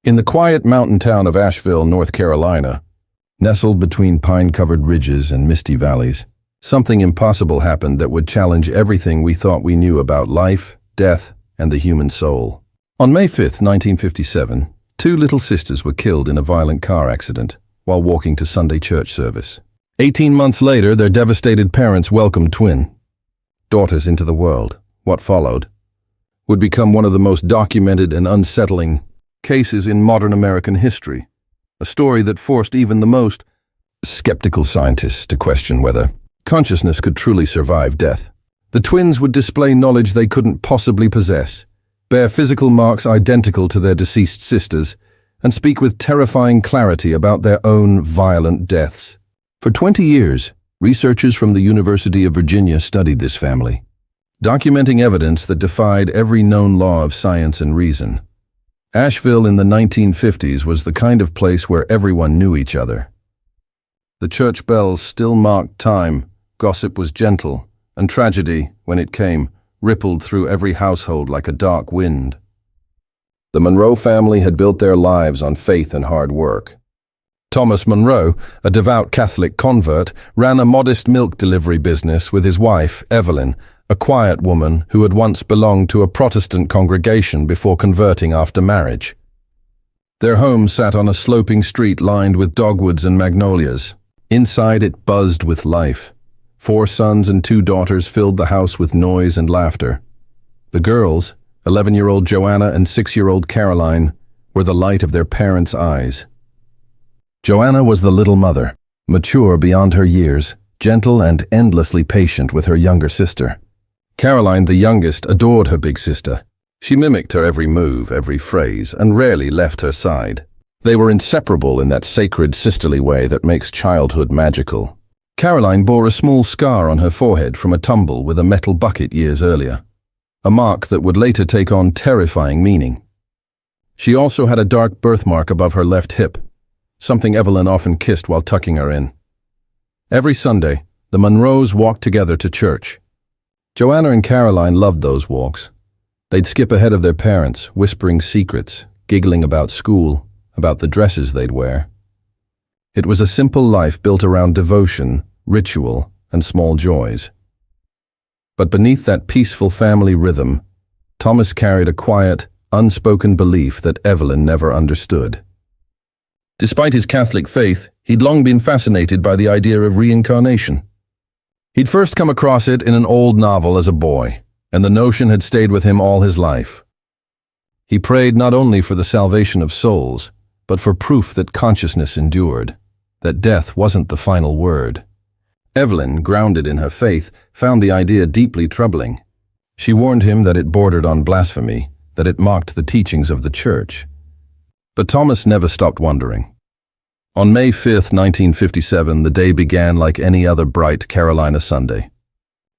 In the quiet mountain town of Asheville, North Carolina, nestled between pine-covered ridges and misty valleys, something impossible happened that would challenge everything we thought we knew about life, death, and the human soul. On May 5, 1957, two little sisters were killed in a violent car accident while walking to Sunday church service. 18 months later, their devastated parents welcomed twin daughters into the world. What followed would become one of the most documented and unsettling cases in modern American history, a story that forced even the most skeptical scientists to question whether consciousness could truly survive death. The twins would display knowledge they couldn't possibly possess, bear physical marks identical to their deceased sisters, and speak with terrifying clarity about their own violent deaths. For 20 years, researchers from the University of Virginia studied this family, documenting evidence that defied every known law of science and reason. Asheville in the 1950s was the kind of place where everyone knew each other. The church bells still marked time, gossip was gentle, and tragedy, when it came, rippled through every household like a dark wind. The Monroe family had built their lives on faith and hard work. Thomas Monroe, a devout Catholic convert, ran a modest milk delivery business with his wife, Evelyn, a quiet woman who had once belonged to a Protestant congregation before converting after marriage. Their home sat on a sloping street lined with dogwoods and magnolias. Inside it buzzed with life. 4 sons and 2 daughters filled the house with noise and laughter. The girls, 11-year-old Joanna and 6-year-old Caroline, were the light of their parents' eyes. Joanna was the little mother, mature beyond her years, gentle and endlessly patient with her younger sister. Caroline, the youngest, adored her big sister. She mimicked her every move, every phrase, and rarely left her side. They were inseparable in that sacred sisterly way that makes childhood magical. Caroline bore a small scar on her forehead from a tumble with a metal bucket years earlier, a mark that would later take on terrifying meaning. She also had a dark birthmark above her left hip, something Evelyn often kissed while tucking her in. Every Sunday, the Monroes walked together to church. Joanna and Caroline loved those walks. They'd skip ahead of their parents, whispering secrets, giggling about school, about the dresses they'd wear. It was a simple life built around devotion, ritual, and small joys. But beneath that peaceful family rhythm, Thomas carried a quiet, unspoken belief that Evelyn never understood. Despite his Catholic faith, he'd long been fascinated by the idea of reincarnation. He'd first come across it in an old novel as a boy, and the notion had stayed with him all his life. He prayed not only for the salvation of souls, but for proof that consciousness endured, that death wasn't the final word. Evelyn, grounded in her faith, found the idea deeply troubling. She warned him that it bordered on blasphemy, that it mocked the teachings of the church. But Thomas never stopped wondering. On May 5, 1957, the day began like any other bright Carolina Sunday.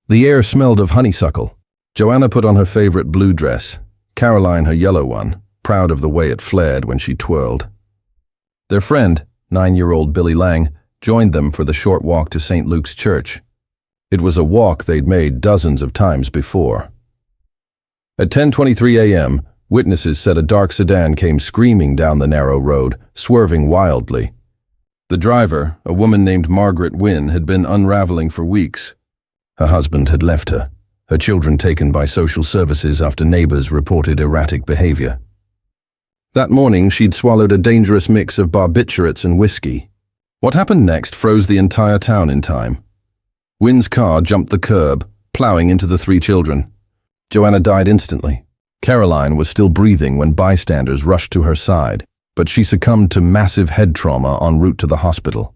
The air smelled of honeysuckle. Joanna put on her favorite blue dress, Caroline her yellow one, proud of the way it flared when she twirled. Their friend, 9-year-old Billy Lang, joined them for the short walk to St. Luke's Church. It was a walk they'd made dozens of times before. At 10:23 a.m., witnesses said a dark sedan came screaming down the narrow road, swerving wildly. The driver, a woman named Margaret Wynne, had been unraveling for weeks. Her husband had left her children taken by social services after neighbors reported erratic behavior. That morning, she'd swallowed a dangerous mix of barbiturates and whiskey. What happened next froze the entire town in time. Wynne's car jumped the curb, plowing into the 3 children. Joanna died instantly. Caroline was still breathing when bystanders rushed to her side, but she succumbed to massive head trauma en route to the hospital.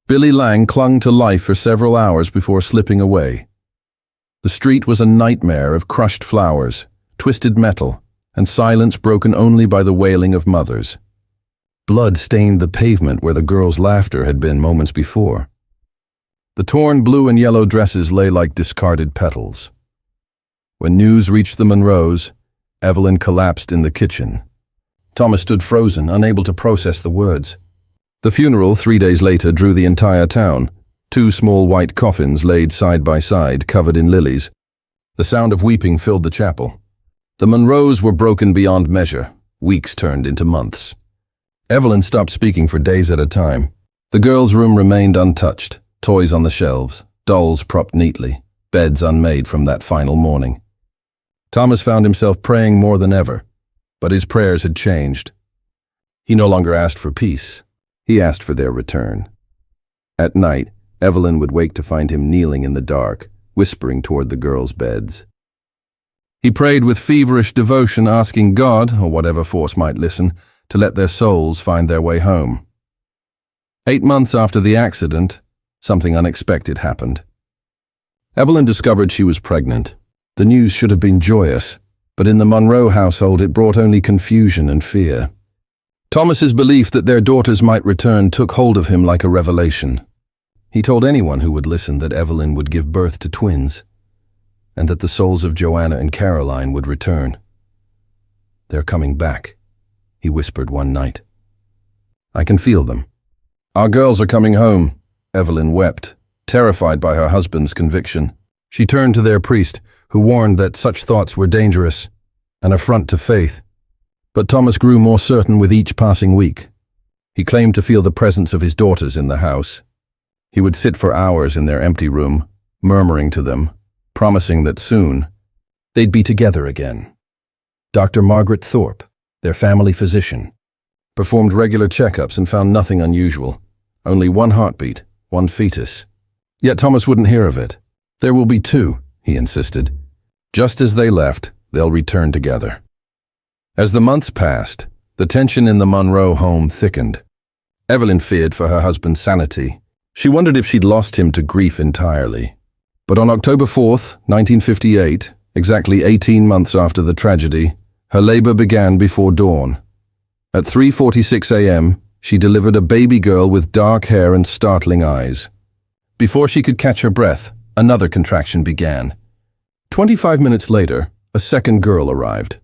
Billy Lang clung to life for several hours before slipping away. The street was a nightmare of crushed flowers, twisted metal, and silence broken only by the wailing of mothers. Blood stained the pavement where the girls' laughter had been moments before. The torn blue and yellow dresses lay like discarded petals. When news reached the Monroes, Evelyn collapsed in the kitchen. Thomas stood frozen, unable to process the words. The funeral 3 days later drew the entire town. 2 small white coffins laid side by side, covered in lilies. The sound of weeping filled the chapel. The Monroes were broken beyond measure. Weeks turned into months. Evelyn stopped speaking for days at a time. The girls' room remained untouched, toys on the shelves, dolls propped neatly, beds unmade from that final morning. Thomas found himself praying more than ever, but his prayers had changed. He no longer asked for peace. He asked for their return. At night, Evelyn would wake to find him kneeling in the dark, whispering toward the girls' beds. He prayed with feverish devotion, asking God, or whatever force might listen, to let their souls find their way home. 8 months after the accident, something unexpected happened. Evelyn discovered she was pregnant. The news should have been joyous, but in the Monroe household it brought only confusion and fear. Thomas's belief that their daughters might return took hold of him like a revelation. He told anyone who would listen that Evelyn would give birth to twins, and that the souls of Joanna and Caroline would return. "They're coming back," he whispered one night. "I can feel them." "Our girls are coming home," Evelyn wept, terrified by her husband's conviction. She turned to their priest, who warned that such thoughts were dangerous, an affront to faith. But Thomas grew more certain with each passing week. He claimed to feel the presence of his daughters in the house. He would sit for hours in their empty room, murmuring to them, promising that soon they'd be together again. Dr. Margaret Thorpe, their family physician, performed regular checkups and found nothing unusual, only one heartbeat, one fetus. Yet Thomas wouldn't hear of it. "There will be 2, he insisted. "Just as they left, they'll return together." As the months passed, the tension in the Monroe home thickened. Evelyn feared for her husband's sanity. She wondered if she'd lost him to grief entirely. But on October 4th, 1958, exactly 18 months after the tragedy, her labor began before dawn. At 3:46 a.m., she delivered a baby girl with dark hair and startling eyes. Before she could catch her breath, another contraction began. 25 minutes later, a second girl arrived.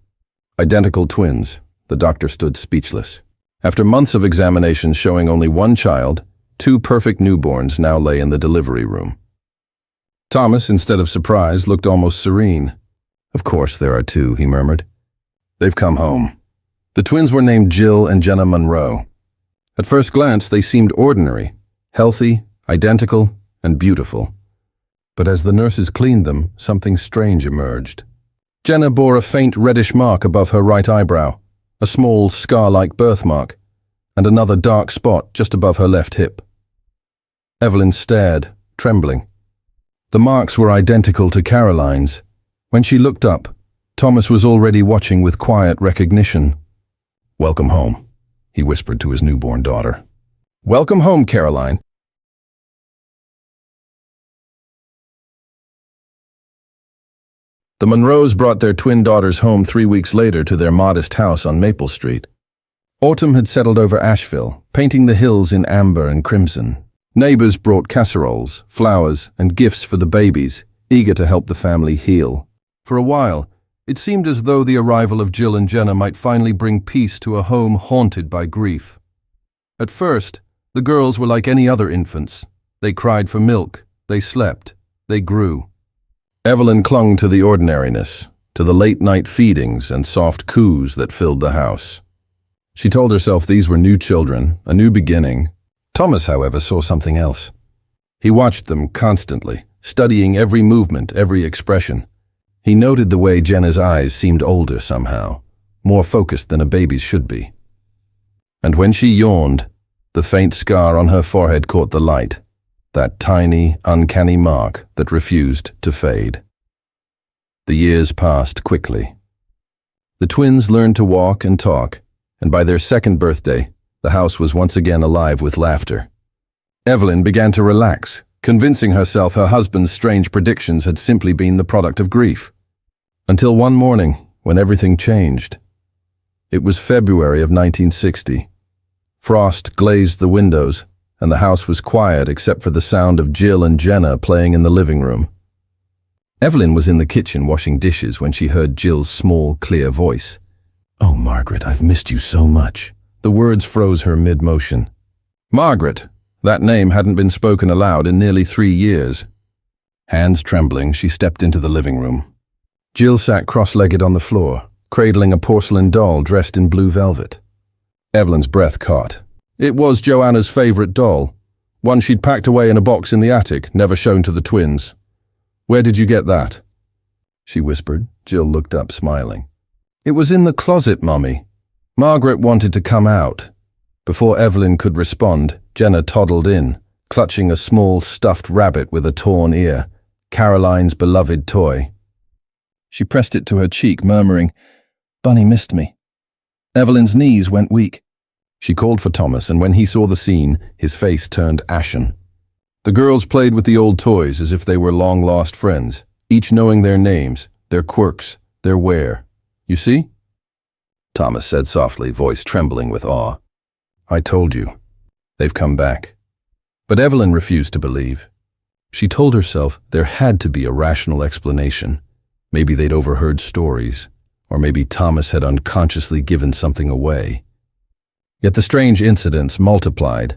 Identical twins. The doctor stood speechless. After months of examinations showing only one child, 2 perfect newborns now lay in the delivery room. Thomas, instead of surprise, looked almost serene. "Of course there are 2, he murmured. "They've come home." The twins were named Jill and Jenna Monroe. At first glance, they seemed ordinary, healthy, identical, and beautiful. But as the nurses cleaned them, something strange emerged. Jenna bore a faint reddish mark above her right eyebrow, a small scar-like birthmark, and another dark spot just above her left hip. Evelyn stared, trembling. The marks were identical to Caroline's. When she looked up, Thomas was already watching with quiet recognition. "Welcome home," he whispered to his newborn daughter. "Welcome home, Caroline." The Monroes brought their twin daughters home 3 weeks later to their modest house on Maple Street. Autumn had settled over Asheville, painting the hills in amber and crimson. Neighbors brought casseroles, flowers, and gifts for the babies, eager to help the family heal. For a while, it seemed as though the arrival of Jill and Jenna might finally bring peace to a home haunted by grief. At first, the girls were like any other infants. They cried for milk, they slept, they grew. Evelyn clung to the ordinariness, to the late-night feedings and soft coos that filled the house. She told herself these were new children, a new beginning. Thomas, however, saw something else. He watched them constantly, studying every movement, every expression. He noted the way Jenna's eyes seemed older somehow, more focused than a baby's should be. And when she yawned, the faint scar on her forehead caught the light. That tiny, uncanny mark that refused to fade. The years passed quickly. The twins learned to walk and talk, and by their second birthday, the house was once again alive with laughter. Evelyn began to relax, convincing herself her husband's strange predictions had simply been the product of grief. Until one morning, when everything changed. It was February of 1960. Frost glazed the windows, and the house was quiet except for the sound of Jill and Jenna playing in the living room. Evelyn was in the kitchen washing dishes when she heard Jill's small, clear voice. "Oh, Margaret, I've missed you so much." The words froze her mid-motion. Margaret, that name hadn't been spoken aloud in nearly 3 years. Hands trembling, she stepped into the living room. Jill sat cross-legged on the floor, cradling a porcelain doll dressed in blue velvet. Evelyn's breath caught. It was Joanna's favorite doll, one she'd packed away in a box in the attic, never shown to the twins. "Where did you get that?" she whispered. Jill looked up, smiling. "It was in the closet, Mummy. Margaret wanted to come out." Before Evelyn could respond, Jenna toddled in, clutching a small stuffed rabbit with a torn ear, Caroline's beloved toy. She pressed it to her cheek, murmuring, "Bunny missed me." Evelyn's knees went weak. She called for Thomas, and when he saw the scene, his face turned ashen. The girls played with the old toys as if they were long-lost friends, each knowing their names, their quirks, their wear. "You see?" Thomas said softly, voice trembling with awe. "I told you. They've come back." But Evelyn refused to believe. She told herself there had to be a rational explanation. Maybe they'd overheard stories, or maybe Thomas had unconsciously given something away. Yet the strange incidents multiplied.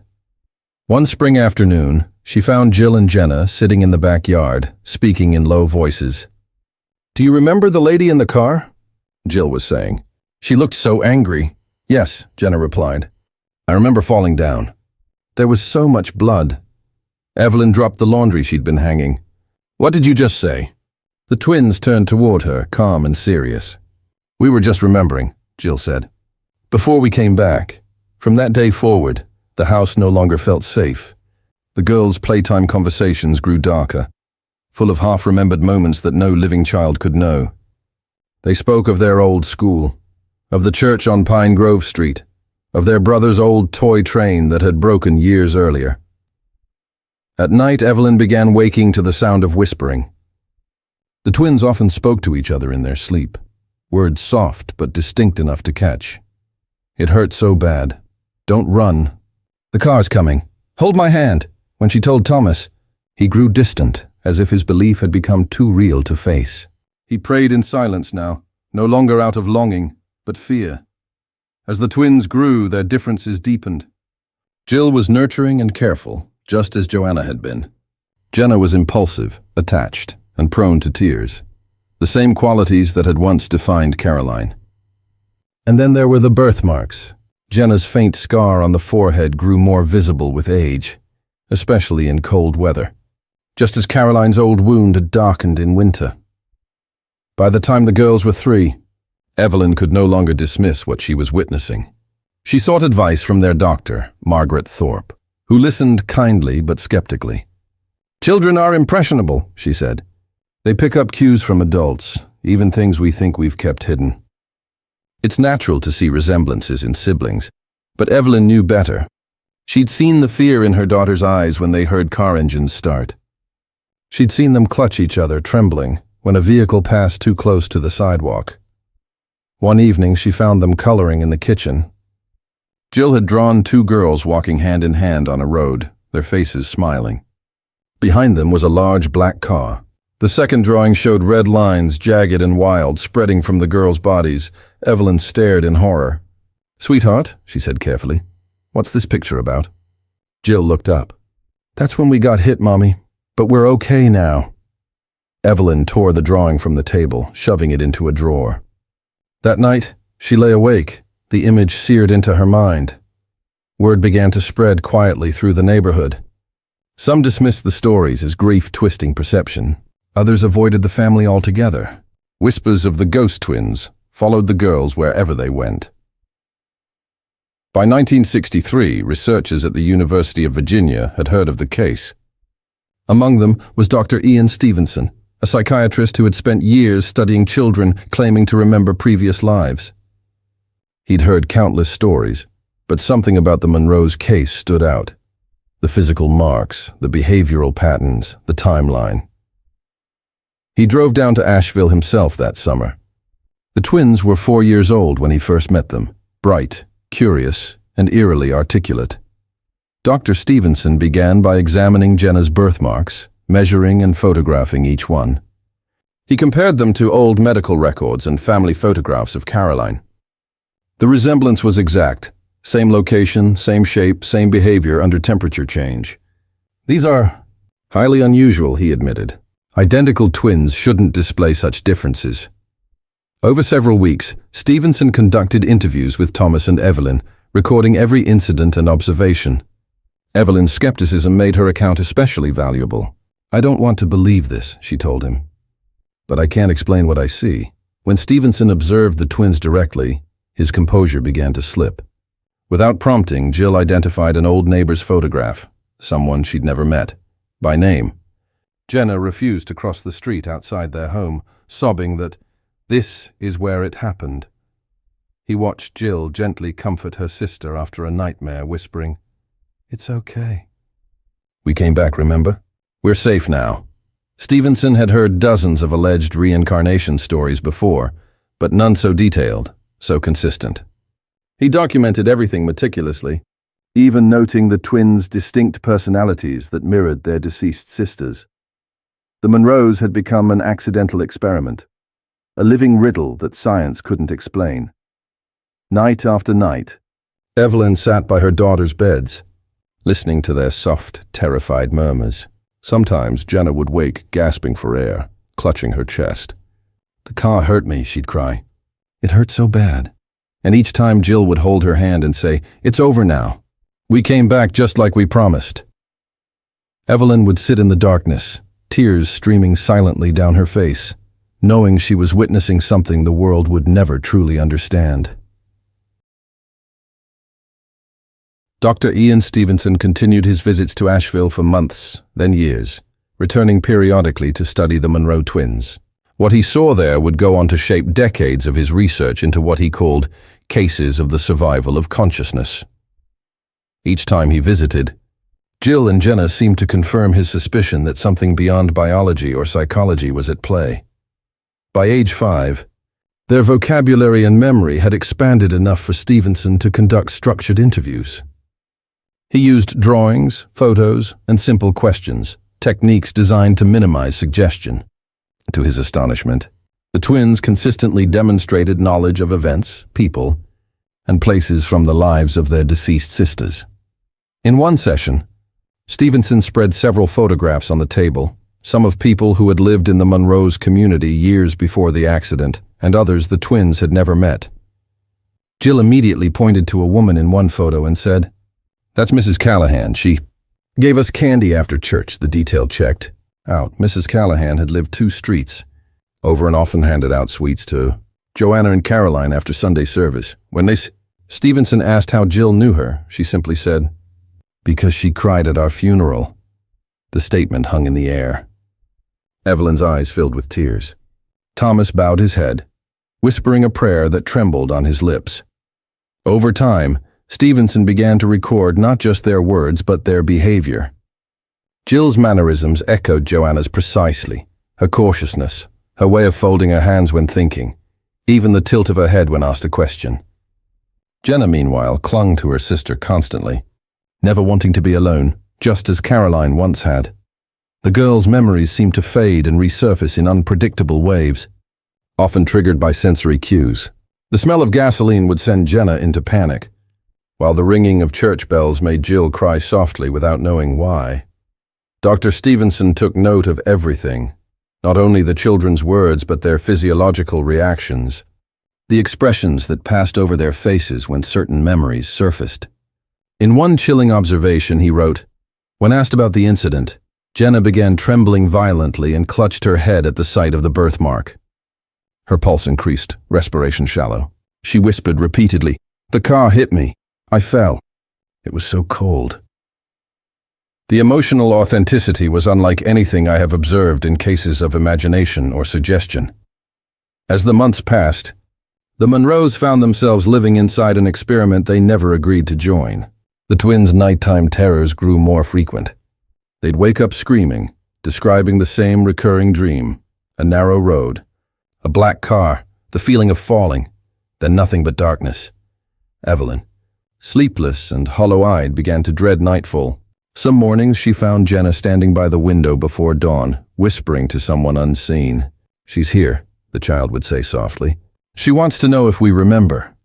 One spring afternoon, she found Jill and Jenna sitting in the backyard, speaking in low voices. "Do you remember the lady in the car?" Jill was saying. "She looked so angry." "Yes," Jenna replied. "I remember falling down. There was so much blood." Evelyn dropped the laundry she'd been hanging. "What did you just say?" The twins turned toward her, calm and serious. "We were just remembering," Jill said. "Before we came back. From that day forward, the house no longer felt safe. The girls' playtime conversations grew darker, full of half-remembered moments that no living child could know. They spoke of their old school, of the church on Pine Grove Street, of their brother's old toy train that had broken years earlier. At night, Evelyn began waking to the sound of whispering. The twins often spoke to each other in their sleep, words soft but distinct enough to catch. "It hurt so bad. Don't run. The car's coming. Hold my hand." When she told Thomas, he grew distant, as if his belief had become too real to face. He prayed in silence now, no longer out of longing, but fear. As the twins grew, their differences deepened. Jill was nurturing and careful, just as Joanna had been. Jenna was impulsive, attached, and prone to tears, the same qualities that had once defined Caroline. And then there were the birthmarks. Jenna's faint scar on the forehead grew more visible with age, especially in cold weather, just as Caroline's old wound had darkened in winter. By the time the girls were 3, Evelyn could no longer dismiss what she was witnessing. She sought advice from their doctor, Margaret Thorpe, who listened kindly but skeptically. "Children are impressionable," she said. "They pick up cues from adults, even things we think we've kept hidden." It's natural to see resemblances in siblings, but Evelyn knew better. She'd seen the fear in her daughter's eyes when they heard car engines start. She'd seen them clutch each other, trembling, when a vehicle passed too close to the sidewalk. One evening, she found them coloring in the kitchen. Jill had drawn 2 girls walking hand in hand on a road, their faces smiling. Behind them was a large black car. The second drawing showed red lines, jagged and wild, spreading from the girls' bodies. Evelyn stared in horror. "Sweetheart," she said carefully, "what's this picture about?" Jill looked up. "That's when we got hit, Mommy, but we're okay now." Evelyn tore the drawing from the table, shoving it into a drawer. That night, she lay awake, the image seared into her mind. Word began to spread quietly through the neighborhood. Some dismissed the stories as grief-twisting perception. Others avoided the family altogether. Whispers of the ghost twins followed the girls wherever they went. By 1963, researchers at the University of Virginia had heard of the case. Among them was Dr. Ian Stevenson, a psychiatrist who had spent years studying children claiming to remember previous lives. He'd heard countless stories, but something about the Monroe's case stood out. The physical marks, the behavioral patterns, the timeline. He drove down to Asheville himself that summer. The twins were 4 years old when he first met them, bright, curious, and eerily articulate. Dr. Stevenson began by examining Jenna's birthmarks, measuring and photographing each one. He compared them to old medical records and family photographs of Caroline. The resemblance was exact. Same location, same shape, same behavior under temperature change. "These are highly unusual," he admitted. "Identical twins shouldn't display such differences." Over several weeks, Stevenson conducted interviews with Thomas and Evelyn, recording every incident and observation. Evelyn's skepticism made her account especially valuable. "I don't want to believe this," she told him. "But I can't explain what I see." When Stevenson observed the twins directly, his composure began to slip. Without prompting, Jill identified an old neighbor's photograph, someone she'd never met, by name. Jenna refused to cross the street outside their home, sobbing that this is where it happened. He watched Jill gently comfort her sister after a nightmare, whispering, "It's okay." "We came back, remember? We're safe now." Stevenson had heard dozens of alleged reincarnation stories before, but none so detailed, so consistent. He documented everything meticulously, even noting the twins' distinct personalities that mirrored their deceased sisters. The Monroes had become an accidental experiment, a living riddle that science couldn't explain. Night after night, Evelyn sat by her daughter's beds, listening to their soft, terrified murmurs. Sometimes Jenna would wake, gasping for air, clutching her chest. "The car hurt me," she'd cry. "It hurt so bad." And each time Jill would hold her hand and say, "It's over now. We came back just like we promised." Evelyn would sit in the darkness, tears streaming silently down her face, knowing she was witnessing something the world would never truly understand. Dr. Ian Stevenson continued his visits to Asheville for months, then years, returning periodically to study the Monroe twins. What he saw there would go on to shape decades of his research into what he called cases of the survival of consciousness. Each time he visited, Jill and Jenna seemed to confirm his suspicion that something beyond biology or psychology was at play. By age 5, their vocabulary and memory had expanded enough for Stevenson to conduct structured interviews. He used drawings, photos, and simple questions, techniques designed to minimize suggestion. To his astonishment, the twins consistently demonstrated knowledge of events, people, and places from the lives of their deceased sisters. In one session, Stevenson spread several photographs on the table, some of people who had lived in the Monroe's community years before the accident, and others the twins had never met. Jill immediately pointed to a woman in one photo and said, "That's Mrs. Callahan. She gave us candy after church," the detail checked out. Mrs. Callahan had lived 2 streets over and often handed out sweets to Joanna and Caroline after Sunday service. When Stevenson asked how Jill knew her, she simply said, "Because she cried at our funeral." The statement hung in the air. Evelyn's eyes filled with tears. Thomas bowed his head, whispering a prayer that trembled on his lips. Over time, Stevenson began to record not just their words but their behavior. Jill's mannerisms echoed Joanna's precisely, her cautiousness, her way of folding her hands when thinking, even the tilt of her head when asked a question. Jenna, meanwhile, clung to her sister constantly, never wanting to be alone, just as Caroline once had. The girl's memories seemed to fade and resurface in unpredictable waves, often triggered by sensory cues. The smell of gasoline would send Jenna into panic, while the ringing of church bells made Jill cry softly without knowing why. Dr. Stevenson took note of everything, not only the children's words but their physiological reactions, the expressions that passed over their faces when certain memories surfaced. In one chilling observation, he wrote, "When asked about the incident, Jenna began trembling violently and clutched her head at the sight of the birthmark. Her pulse increased, respiration shallow. She whispered repeatedly, 'The car hit me. I fell. It was so cold.'" The emotional authenticity was unlike anything I have observed in cases of imagination or suggestion. As the months passed, the Monroes found themselves living inside an experiment they never agreed to join. The twins' nighttime terrors grew more frequent. They'd wake up screaming, describing the same recurring dream: a narrow road, a black car, the feeling of falling, then nothing but darkness. Evelyn, sleepless and hollow-eyed, began to dread nightfall. Some mornings she found Jenna standing by the window before dawn, whispering to someone unseen. "She's here," the child would say softly. "She wants to know if we remember."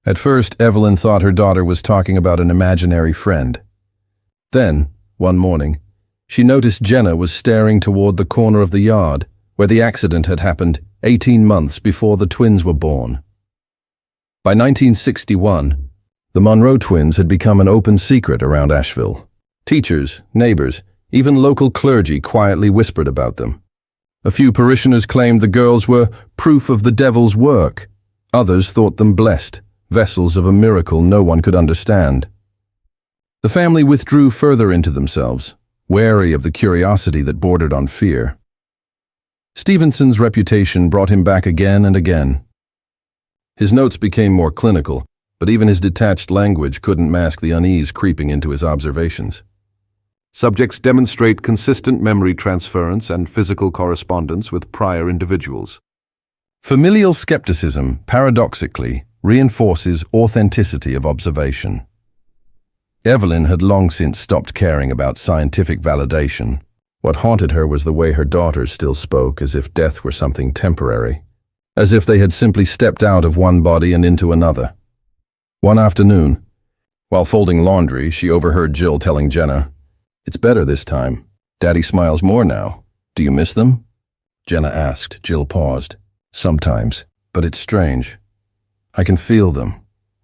At first, Evelyn thought her daughter was talking about an imaginary friend. Then, one morning, she noticed Jenna was staring toward the corner of the yard where the accident had happened 18 months before the twins were born. By 1961, the Monroe Twins had become an open secret around Asheville. Teachers, neighbors, even local clergy quietly whispered about them. A few parishioners claimed the girls were proof of the devil's work. Others thought them blessed, vessels of a miracle no one could understand. The family withdrew further into themselves, wary of the curiosity that bordered on fear. Stevenson's reputation brought him back again and again. His notes became more clinical, but even his detached language couldn't mask the unease creeping into his observations. Subjects demonstrate consistent memory transference and physical correspondence with prior individuals. Familial skepticism, paradoxically, reinforces authenticity of observation. Evelyn had long since stopped caring about scientific validation. What haunted her was the way her daughters still spoke as if death were something temporary, as if they had simply stepped out of one body and into another. One afternoon, while folding laundry, she overheard Jill telling Jenna, "It's better this time. Daddy smiles more now. Do you miss them?" Jenna asked. Jill paused. "Sometimes, but it's strange. I can feel them,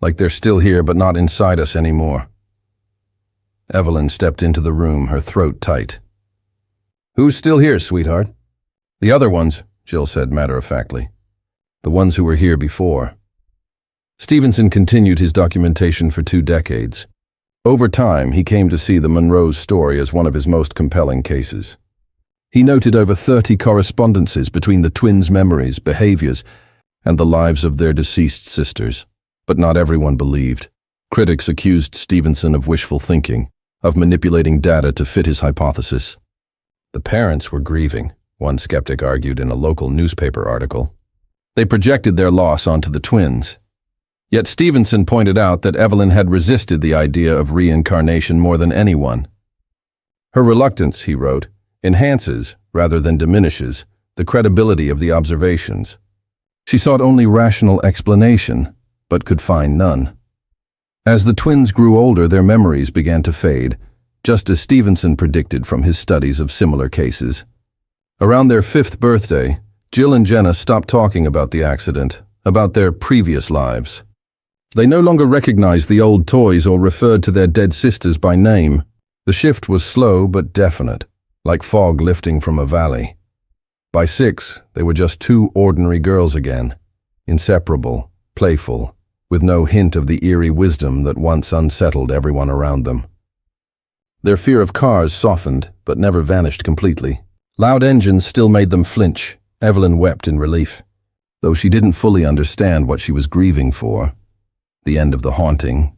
like they're still here but not inside us anymore." Evelyn stepped into the room, her throat tight. "Who's still here, sweetheart?" "The other ones," Jill said matter-of-factly. "The ones who were here before." Stevenson continued his documentation for 2 decades. Over time, he came to see the Monroe's story as one of his most compelling cases. He noted over 30 correspondences between the twins' memories, behaviors, and the lives of their deceased sisters. But not everyone believed. Critics accused Stevenson of wishful thinking, of manipulating data to fit his hypothesis. The parents were grieving, one skeptic argued in a local newspaper article. They projected their loss onto the twins. Yet Stevenson pointed out that Evelyn had resisted the idea of reincarnation more than anyone. Her reluctance, he wrote, enhances, rather than diminishes, the credibility of the observations. She sought only rational explanation, but could find none. As the twins grew older, their memories began to fade, just as Stevenson predicted from his studies of similar cases. Around their 5th birthday, Jill and Jenna stopped talking about the accident, about their previous lives. They no longer recognized the old toys or referred to their dead sisters by name. The shift was slow but definite, like fog lifting from a valley. By 6, they were just 2 ordinary girls again, inseparable, playful, with no hint of the eerie wisdom that once unsettled everyone around them. Their fear of cars softened, but never vanished completely. Loud engines still made them flinch. Evelyn wept in relief, though she didn't fully understand what she was grieving for. The end of the haunting,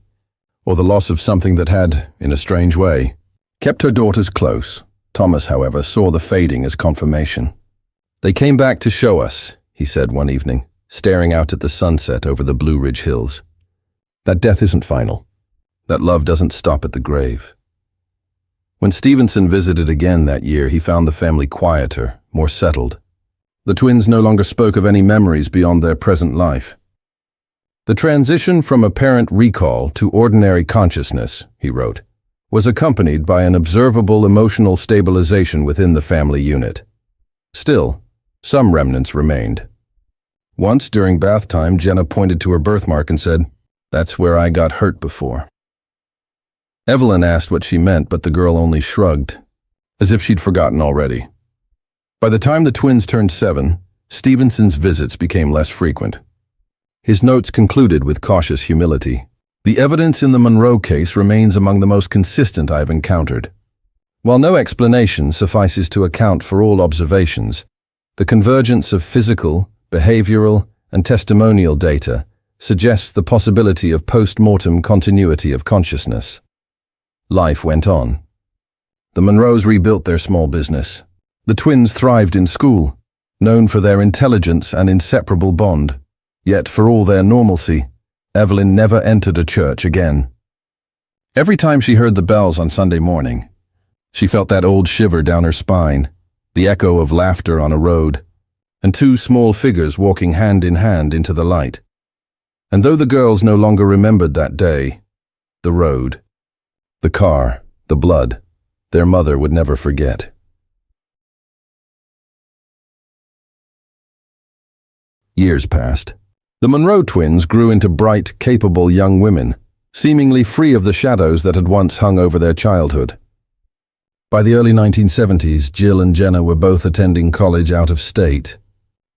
or the loss of something that had, in a strange way, kept her daughters close. Thomas, however, saw the fading as confirmation. "They came back to show us," he said one evening, staring out at the sunset over the Blue Ridge Hills. "That death isn't final. That love doesn't stop at the grave." When Stevenson visited again that year, he found the family quieter, more settled. The twins no longer spoke of any memories beyond their present life. "The transition from apparent recall to ordinary consciousness," he wrote, "was accompanied by an observable emotional stabilization within the family unit. Still, some remnants remained. Once during bath time, Jenna pointed to her birthmark and said, 'That's where I got hurt before.' Evelyn asked what she meant, but the girl only shrugged, as if she'd forgotten already. By the time the twins turned 7, Stevenson's visits became less frequent. His notes concluded with cautious humility. "The evidence in the Monroe case remains among the most consistent I've encountered. While no explanation suffices to account for all observations, the convergence of physical, behavioral, and testimonial data suggests the possibility of post-mortem continuity of consciousness." Life went on. The Monroes rebuilt their small business. The twins thrived in school, known for their intelligence and inseparable bond. Yet, for all their normalcy, Evelyn never entered a church again. Every time she heard the bells on Sunday morning, she felt that old shiver down her spine, the echo of laughter on a road, and 2 small figures walking hand in hand into the light. And though the girls no longer remembered that day, the road, the car, the blood, their mother would never forget. Years passed. The Monroe twins grew into bright, capable young women, seemingly free of the shadows that had once hung over their childhood. By the early 1970s, Jill and Jenna were both attending college out of state.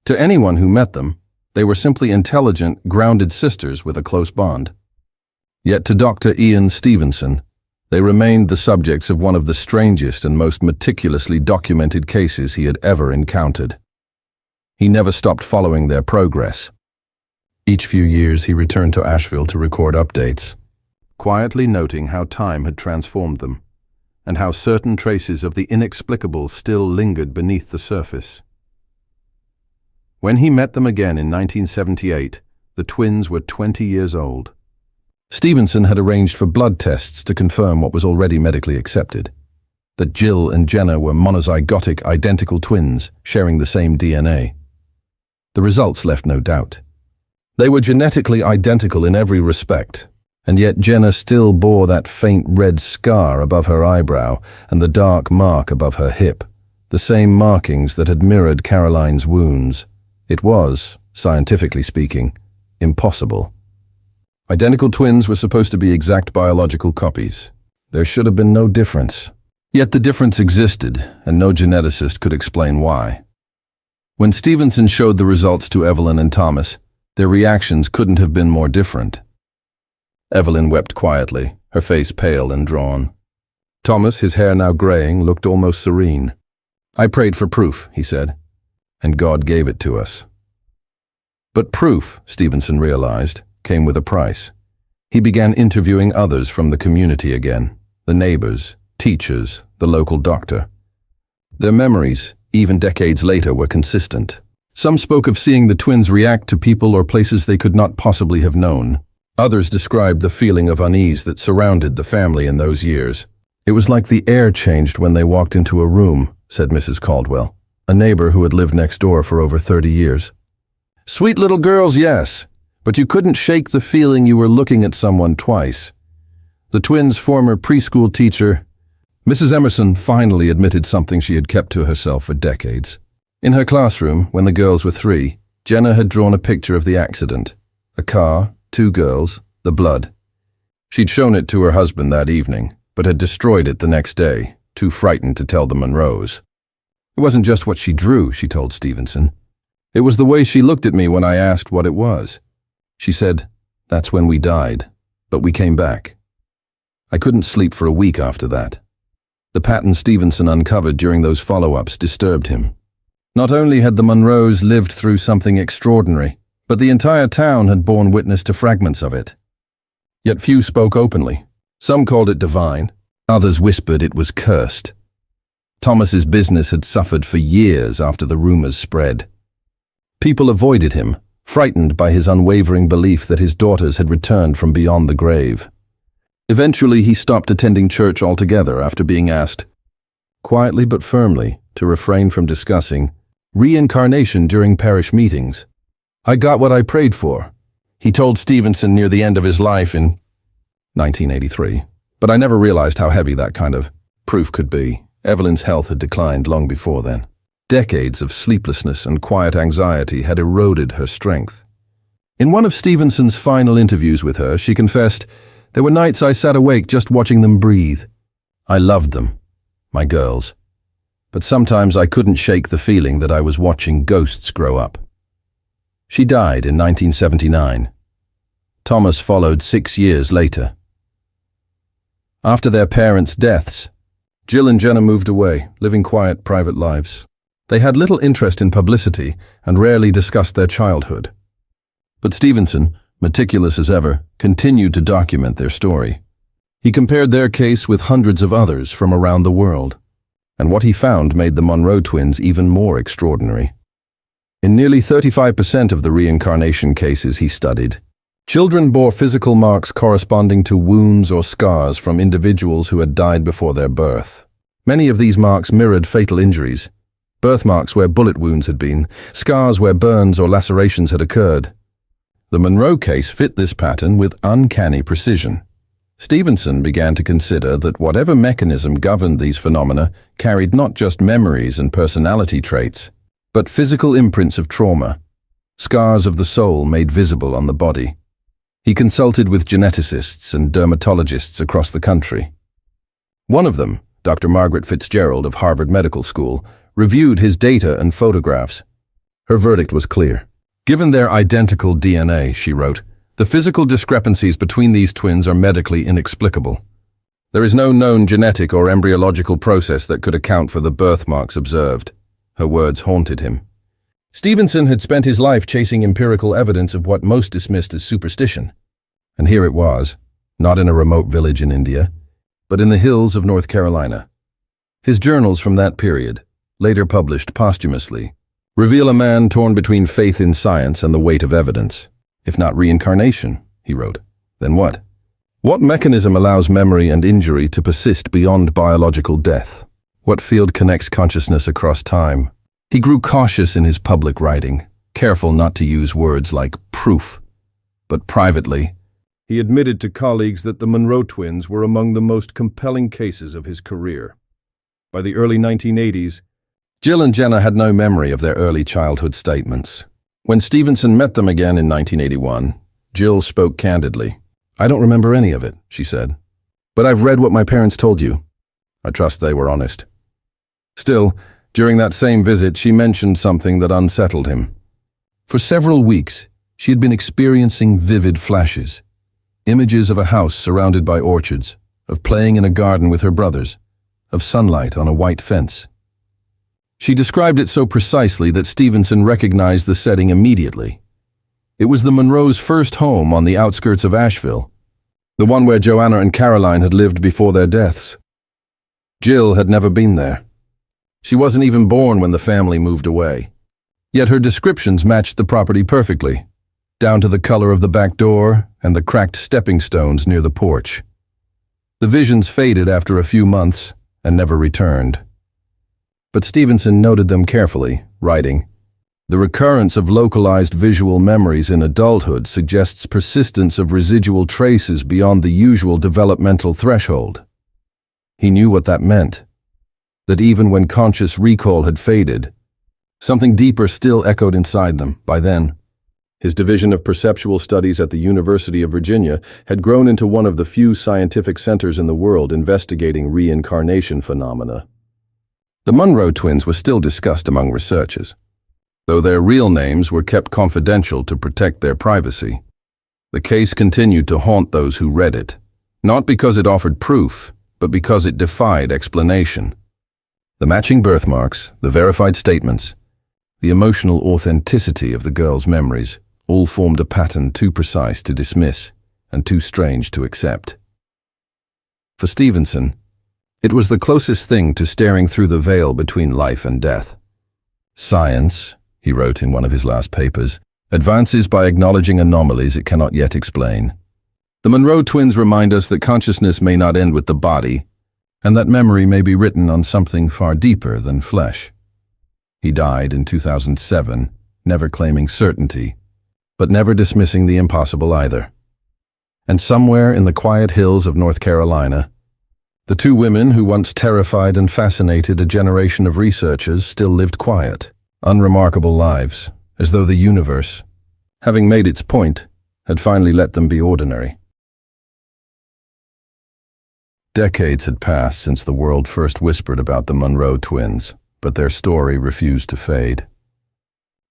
To anyone who met them, they were simply intelligent, grounded sisters with a close bond. Yet to Dr. Ian Stevenson, they remained the subjects of one of the strangest and most meticulously documented cases he had ever encountered. He never stopped following their progress. Each few years he returned to Asheville to record updates, quietly noting how time had transformed them, and how certain traces of the inexplicable still lingered beneath the surface. When he met them again in 1978, the twins were 20 years old. Stevenson had arranged for blood tests to confirm what was already medically accepted, that Jill and Jenna were monozygotic identical twins sharing the same DNA. The results left no doubt. They were genetically identical in every respect, and yet Jenna still bore that faint red scar above her eyebrow and the dark mark above her hip, the same markings that had mirrored Caroline's wounds. It was, scientifically speaking, impossible. Identical twins were supposed to be exact biological copies. There should have been no difference. Yet the difference existed, and no geneticist could explain why. When Stevenson showed the results to Evelyn and Thomas, their reactions couldn't have been more different. Evelyn wept quietly, her face pale and drawn. Thomas, his hair now graying, looked almost serene. "I prayed for proof," he said, "and God gave it to us." But proof, Stevenson realized, came with a price. He began interviewing others from the community again, the neighbors, teachers, the local doctor. Their memories, even decades later, were consistent. Some spoke of seeing the twins react to people or places they could not possibly have known. Others described the feeling of unease that surrounded the family in those years. "It was like the air changed when they walked into a room," said Mrs. Caldwell, a neighbor who had lived next door for over 30 years. "Sweet little girls, yes, but you couldn't shake the feeling you were looking at someone twice." The twins' former preschool teacher, Mrs. Emerson, finally admitted something she had kept to herself for decades. In her classroom, when the girls were 3, Jenna had drawn a picture of the accident. A car, 2 girls, the blood. She'd shown it to her husband that evening, but had destroyed it the next day, too frightened to tell the Monroes. "It wasn't just what she drew," she told Stevenson. "It was the way she looked at me when I asked what it was. She said, 'That's when we died, but we came back.' I couldn't sleep for a week after that." The pattern Stevenson uncovered during those follow-ups disturbed him. Not only had the Monroes lived through something extraordinary, but the entire town had borne witness to fragments of it. Yet few spoke openly. Some called it divine, others whispered it was cursed. Thomas's business had suffered for years after the rumors spread. People avoided him, frightened by his unwavering belief that his daughters had returned from beyond the grave. Eventually, he stopped attending church altogether after being asked, quietly but firmly, to refrain from discussing reincarnation during parish meetings. "I got what I prayed for," he told Stevenson near the end of his life in 1983. "But I never realized how heavy that kind of proof could be." Evelyn's health had declined long before then. Decades of sleeplessness and quiet anxiety had eroded her strength. In one of Stevenson's final interviews with her, she confessed, "There were nights I sat awake just watching them breathe. I loved them, my girls. But sometimes I couldn't shake the feeling that I was watching ghosts grow up." She died in 1979. Thomas followed 6 years later. After their parents' deaths, Jill and Jenna moved away, living quiet, private lives. They had little interest in publicity and rarely discussed their childhood. But Stevenson, meticulous as ever, continued to document their story. He compared their case with hundreds of others from around the world, and what he found made the Monroe twins even more extraordinary. In nearly 35% of the reincarnation cases he studied, children bore physical marks corresponding to wounds or scars from individuals who had died before their birth. Many of these marks mirrored fatal injuries, birthmarks where bullet wounds had been, scars where burns or lacerations had occurred. The Monroe case fit this pattern with uncanny precision. Stevenson began to consider that whatever mechanism governed these phenomena carried not just memories and personality traits, but physical imprints of trauma, scars of the soul made visible on the body. He consulted with geneticists and dermatologists across the country. One of them, Dr. Margaret Fitzgerald of Harvard Medical School, reviewed his data and photographs. Her verdict was clear. Given their identical DNA, she wrote, the physical discrepancies between these twins are medically inexplicable. There is no known genetic or embryological process that could account for the birthmarks observed. Her words haunted him. Stevenson had spent his life chasing empirical evidence of what most dismissed as superstition. And here it was, not in a remote village in India, but in the hills of North Carolina. His journals from that period, later published posthumously, reveal a man torn between faith in science and the weight of evidence. If not reincarnation, he wrote, then what? What mechanism allows memory and injury to persist beyond biological death? What field connects consciousness across time? He grew cautious in his public writing, careful not to use words like proof. But privately, he admitted to colleagues that the Monroe twins were among the most compelling cases of his career. By the early 1980s, Jill and Jenna had no memory of their early childhood statements. When Stevenson met them again in 1981, Jill spoke candidly. I don't remember any of it, she said. But I've read what my parents told you. I trust they were honest. Still, during that same visit, she mentioned something that unsettled him. For several weeks, she had been experiencing vivid flashes. Images of a house surrounded by orchards, of playing in a garden with her brothers, of sunlight on a white fence. She described it so precisely that Stevenson recognized the setting immediately. It was the Monroes' first home on the outskirts of Asheville, the one where Joanna and Caroline had lived before their deaths. Jill had never been there. She wasn't even born when the family moved away. Yet her descriptions matched the property perfectly, down to the color of the back door and the cracked stepping stones near the porch. The visions faded after a few months and never returned. But Stevenson noted them carefully, writing, the recurrence of localized visual memories in adulthood suggests persistence of residual traces beyond the usual developmental threshold. He knew what that meant, that even when conscious recall had faded, something deeper still echoed inside them by then. His division of perceptual studies at the University of Virginia had grown into one of the few scientific centers in the world investigating reincarnation phenomena. The Monroe twins were still discussed among researchers, though their real names were kept confidential to protect their privacy. The case continued to haunt those who read it, not because it offered proof, but because it defied explanation. The matching birthmarks, the verified statements, the emotional authenticity of the girls' memories all formed a pattern too precise to dismiss and too strange to accept. For Stevenson, it was the closest thing to staring through the veil between life and death. Science, he wrote in one of his last papers, advances by acknowledging anomalies it cannot yet explain. The Monroe twins remind us that consciousness may not end with the body, and that memory may be written on something far deeper than flesh. He died in 2007, never claiming certainty, but never dismissing the impossible either. And somewhere in the quiet hills of North Carolina, the two women who once terrified and fascinated a generation of researchers still lived quiet, unremarkable lives, as though the universe, having made its point, had finally let them be ordinary. Decades had passed since the world first whispered about the Monroe twins, but their story refused to fade.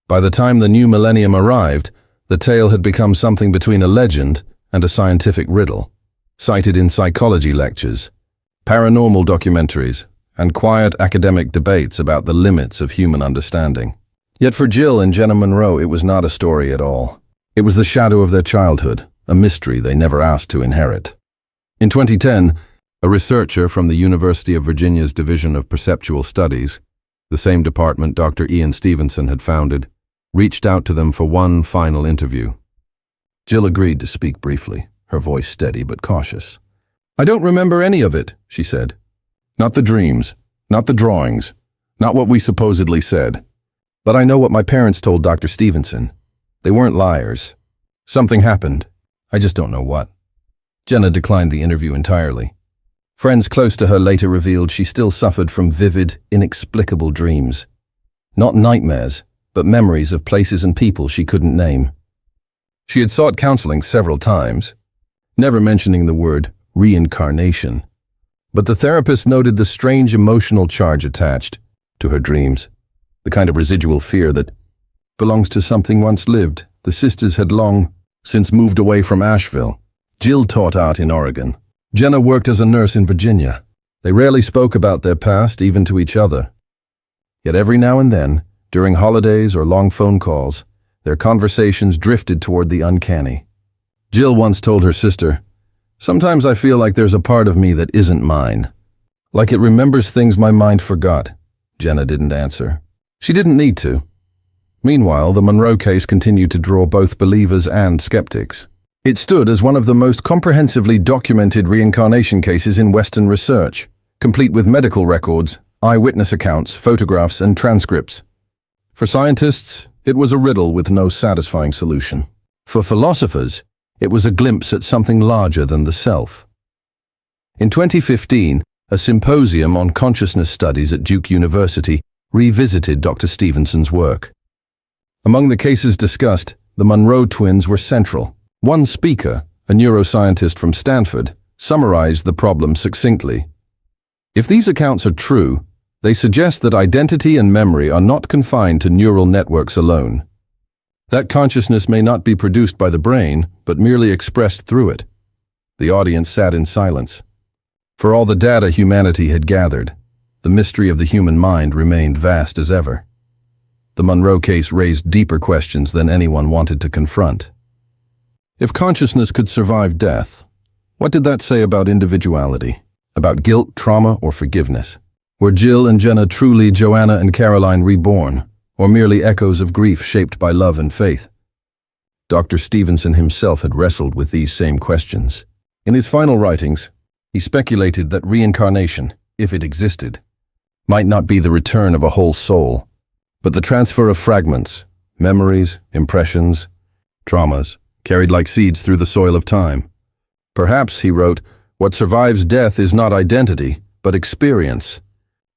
By the time the new millennium arrived, the tale had become something between a legend and a scientific riddle, cited in psychology lectures, paranormal documentaries, and quiet academic debates about the limits of human understanding. Yet for Jill and Jenna Monroe, it was not a story at all. It was the shadow of their childhood, a mystery they never asked to inherit. In 2010, a researcher from the University of Virginia's Division of Perceptual Studies, the same department Dr. Ian Stevenson had founded, reached out to them for one final interview. Jill agreed to speak briefly, her voice steady but cautious. I don't remember any of it, she said. Not the dreams, not the drawings, not what we supposedly said. But I know what my parents told Dr. Stevenson. They weren't liars. Something happened. I just don't know what. Jenna declined the interview entirely. Friends close to her later revealed she still suffered from vivid, inexplicable dreams. Not nightmares, but but memories of places and people she couldn't name. She had sought counseling several times, never mentioning the word reincarnation, but the therapist noted the strange emotional charge attached to her dreams, the kind of residual fear that belongs to something once lived. The sisters had long since moved away from Asheville. Jill taught art in Oregon. Jenna worked as a nurse in Virginia. They rarely spoke about their past, even to each other. Yet every now and then, during holidays or long phone calls, their conversations drifted toward the uncanny. Jill once told her sister, "Sometimes I feel like there's a part of me that isn't mine. Like it remembers things my mind forgot." Jenna didn't answer. She didn't need to. Meanwhile, the Monroe case continued to draw both believers and skeptics. It stood as one of the most comprehensively documented reincarnation cases in Western research, complete with medical records, eyewitness accounts, photographs, and transcripts. For scientists, it was a riddle with no satisfying solution. For philosophers, it was a glimpse at something larger than the self. In 2015, a symposium on consciousness studies at Duke University revisited Dr. Stevenson's work. Among the cases discussed, the Monroe twins were central. One speaker, a neuroscientist from Stanford, summarized the problem succinctly. If these accounts are true, they suggest that identity and memory are not confined to neural networks alone. That consciousness may not be produced by the brain, but merely expressed through it. The audience sat in silence. For all the data humanity had gathered, the mystery of the human mind remained vast as ever. The Monroe case raised deeper questions than anyone wanted to confront. If consciousness could survive death, what did that say about individuality? About guilt, trauma, or forgiveness? Were Jill and Jenna truly Joanna and Caroline reborn, or merely echoes of grief shaped by love and faith? Dr. Stevenson himself had wrestled with these same questions. In his final writings, he speculated that reincarnation, if it existed, might not be the return of a whole soul, but the transfer of fragments, memories, impressions, traumas, carried like seeds through the soil of time. Perhaps, he wrote, what survives death is not identity, but experience.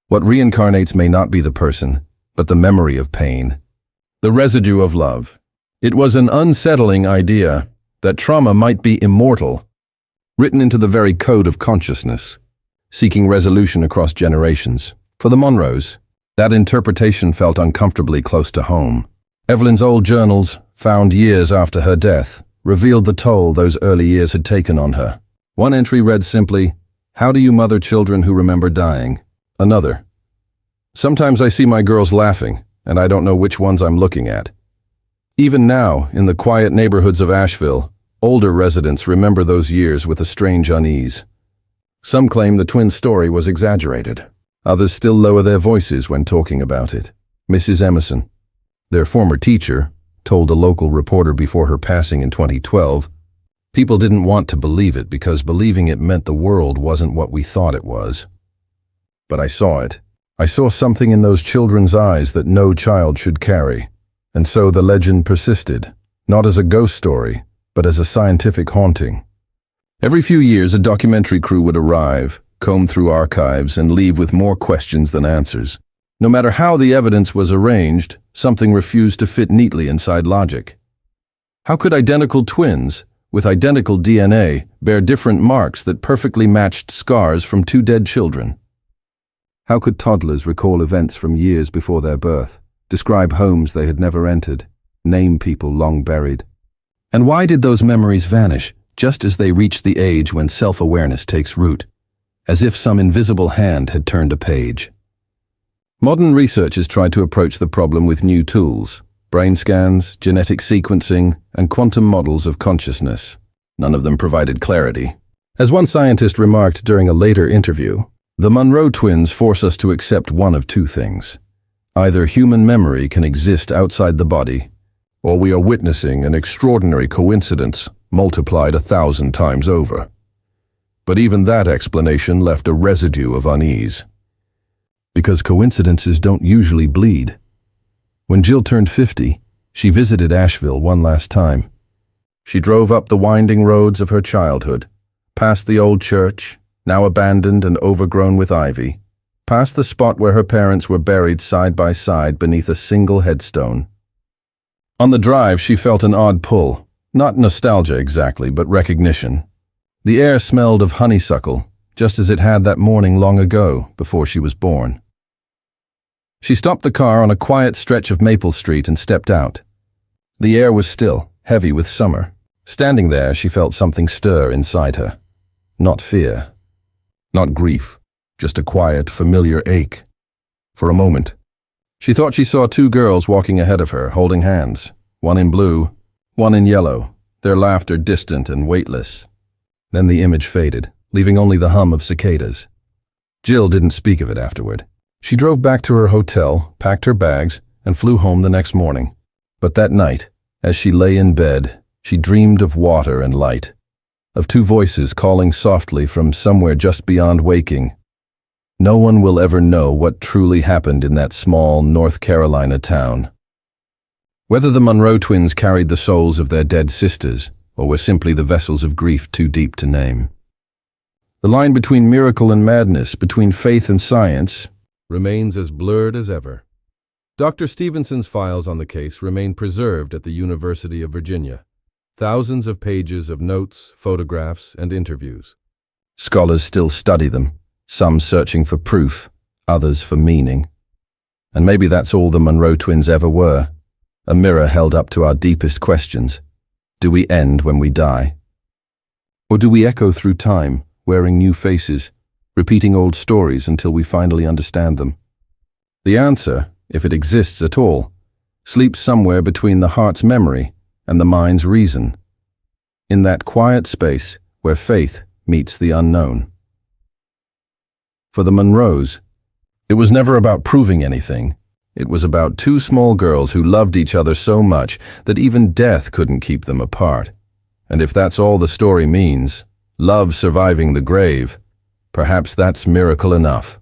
What reincarnates may not be the person, but the memory of pain, the residue of love. It was an unsettling idea that trauma might be immortal, written into the very code of consciousness, seeking resolution across generations. For the Monroes, that interpretation felt uncomfortably close to home. Evelyn's old journals, found years after her death, revealed the toll those early years had taken on her. One entry read simply, "How do you mother children who remember dying?" Another, "Sometimes I see my girls laughing, and I don't know which ones I'm looking at." Even now, in the quiet neighborhoods of Asheville, older residents remember those years with a strange unease. Some claim the twins' story was exaggerated. Others still lower their voices when talking about it. Mrs. Emerson, their former teacher, told a local reporter before her passing in 2012, "People didn't want to believe it because believing it meant the world wasn't what we thought it was. But I saw it. I saw something in those children's eyes that no child should carry. And so the legend persisted, not as a ghost story, but as a scientific haunting." Every few years, a documentary crew would arrive, comb through archives, and leave with more questions than answers. No matter how the evidence was arranged, something refused to fit neatly inside logic. How could identical twins, with identical DNA, bear different marks that perfectly matched scars from two dead children? How could toddlers recall events from years before their birth, describe homes they had never entered, name people long buried? And why did those memories vanish just as they reached the age when self-awareness takes root, as if some invisible hand had turned a page? Modern research has tried to approach the problem with new tools, brain scans, genetic sequencing, and quantum models of consciousness. None of them provided clarity. As one scientist remarked during a later interview, the Monroe twins force us to accept one of two things. Either human memory can exist outside the body, or we are witnessing an extraordinary coincidence multiplied 1,000 times over. But even that explanation left a residue of unease. Because coincidences don't usually bleed. When Jill turned 50, she visited Asheville one last time. She drove up the winding roads of her childhood, past the old church, now abandoned and overgrown with ivy, past the spot where her parents were buried side by side beneath a single headstone. On the drive, she felt an odd pull. Not nostalgia exactly, but recognition. The air smelled of honeysuckle, just as it had that morning long ago, before she was born. She stopped the car on a quiet stretch of Maple Street and stepped out. The air was still, heavy with summer. Standing there, she felt something stir inside her. Not fear. Not grief. Just a quiet, familiar ache. For a moment, she thought she saw two girls walking ahead of her, holding hands. One in blue, one in yellow, their laughter distant and weightless. Then the image faded, leaving only the hum of cicadas. Jill didn't speak of it afterward. She drove back to her hotel, packed her bags, and flew home the next morning. But that night, as she lay in bed, she dreamed of water and light, of two voices calling softly from somewhere just beyond waking. No one will ever know what truly happened in that small North Carolina town. Whether the Monroe twins carried the souls of their dead sisters, or were simply the vessels of grief too deep to name. The line between miracle and madness, between faith and science, remains as blurred as ever. Dr. Stevenson's files on the case remain preserved at the University of Virginia. Thousands of pages of notes, photographs, and interviews. Scholars still study them, some searching for proof, others for meaning. And maybe that's all the Monroe twins ever were, a mirror held up to our deepest questions. Do we end when we die? Or do we echo through time, wearing new faces, repeating old stories until we finally understand them? The answer, if it exists at all, sleeps somewhere between the heart's memory and the mind's reason, in that quiet space where faith meets the unknown. For the Monroes, it was never about proving anything. It was about two small girls who loved each other so much that even death couldn't keep them apart. And if that's all the story means, love surviving the grave, perhaps that's miracle enough.